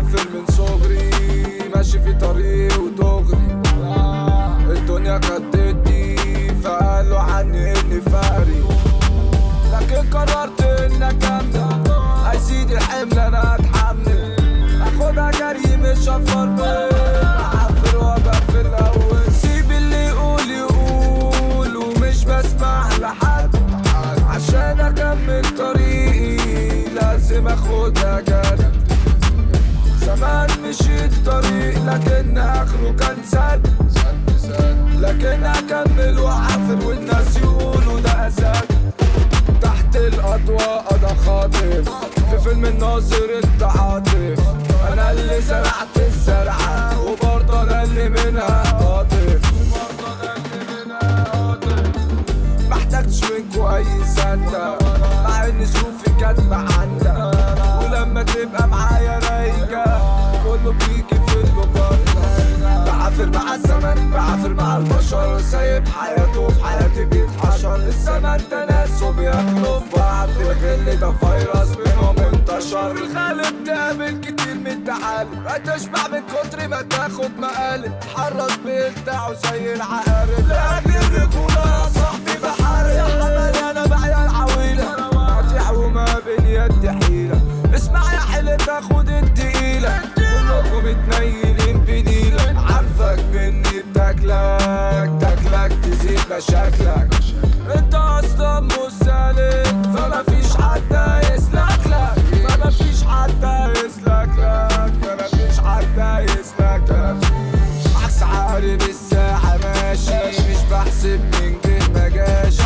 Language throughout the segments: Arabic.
بعافر من صغري، ماشي في طريق ودغري. الدنيا كدتني فقالوا عني اني فقري، لكن قررت اني اكمل. هيزيد الحمل انا اتحمل، اخدها جري مش هفرمل. بعافر وابقى في الاول، سيب اللي يقول يقول ومش بسمع لحد. عشان اكمل طريقي لازم اخدها جد. زمان مشيت طريق لكن اخره كان سد، لكن اكمل واعافر والناس يقولوا ده اسد. تحت الاضواء ده خاطف، في فيلم الناظر انت عاطف. انا اللي زرعت الزرعه وبرضه انا اللي منها قاطف. محتاجتش منكو اي سنده، مع ان ظروفي كانت معاندة. ولما تبقى معايا رايقة كله بيجي في المقارنة. بعافر مع الزمن، بعافر مع البشر، سايب حياته في حياتي بيتحشر. الزمن ده ناس وبياكلوا في بعض، الغل ده فيروس منهم انتشر. في الغالب تقابل كتير من التعالب، هتشبع من كتر ما تاخد مقالب. حرص بيلدعوا زي العقارب، لاجل الرجولة يا صاحبي بحارب. صاحبي انا بعيال عويلة، قاطع وما بين يدي حيلة. اسمع يا حيلة تاخد التقيلة، كلكم متنيلين بنيلة. عارفك مني بتاكلك تزيد مشاكلك. انت اصلا مش سالك فمفيش حد هيسلكلك، فمفيش حد هيسلكلك، فمفيش حد هيسلكلك. عكس عقارب الساعة ماشي، مش بحسب من جه ما جاش.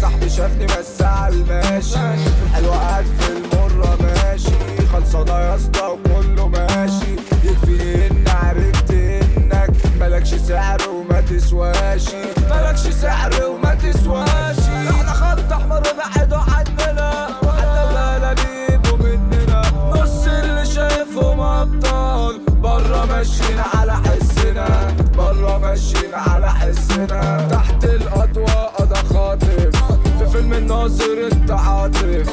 صاحبي شافني بس عالماشي، في الحلوة قاعد في المرة ماشي. خلصانة يا اسطى وكله ماشي، يكفيني ان عرفت انك ملكش سعر وما تسواشي، ملكش سعر وما تسواشي. احنا خط احمر وبعدوا عننا، حتى ولا بيبقوا مننا. نص اللي شايفهم ابطال برا ماشيين على حسنا، برا ماشيين على حسنا. تحت الاضواء ده خاطف، في فيلم الناظر انت عاطف.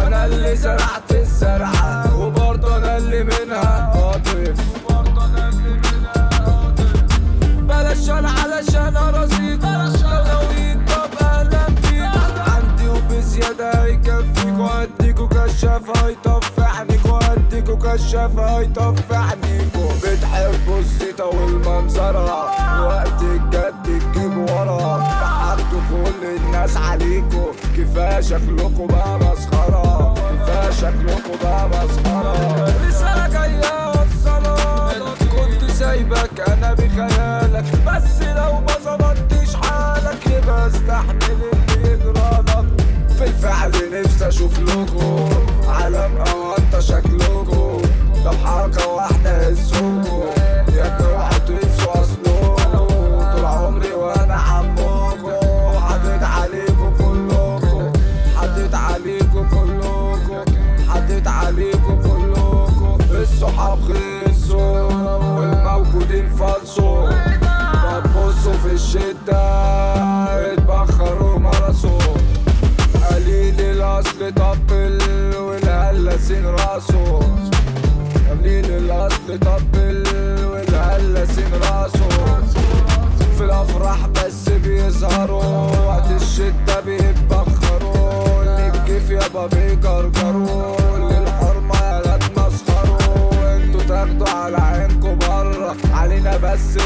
انا اللي زرعت الزرعه وبرضه انا اللي منها قاطف. بلاش انا علشان ارازيك، لو ناويين طب اهلا بيك. عندي وبزياده هيكفيك، وهديكوا كشاف هيطفي عنيك، وهديكوا كشاف هيطفي عنيكوا. بتحبوا الزيطه والمنظره، وقت الجد تجيبوا ورا. ضحكتوا كل الناس عليكوا، كفايه شكلكوا بقى مسخره، كفايه شكلكوا بقى مسخره. رساله جايه وصلالك، كنت سايبك انا بخيالك، بس لو ما ظبطتش حالك يبقى استحمل اللي يجرالك. في الفعل نفسي اشوف لكم عالم او انت شكلكم. طب حركه واحده هزوكوا يا ابني اوعوا تنسوا اصلكم. طول عمري وانا عمكم، حطيت عليكم كلكم، حطيت عليكم كلكم، حطيت عليكم كلكم. الصحاب خلصوا والموجودين فالصوا. طب بصوا في الشدة اتبخروا مرسوا. قليل الاصل طبل والهلاسين راسه، قليل الاصل طبل والهلاسين راسه. في الافراح بس بيظهروا، وقت الشدة بيتبخروا. اللي بكيف يابا بيجرجروا، للحرمة يا لا تمسخروا. انتوا تاخدوا على عينكوا برا، علينا بس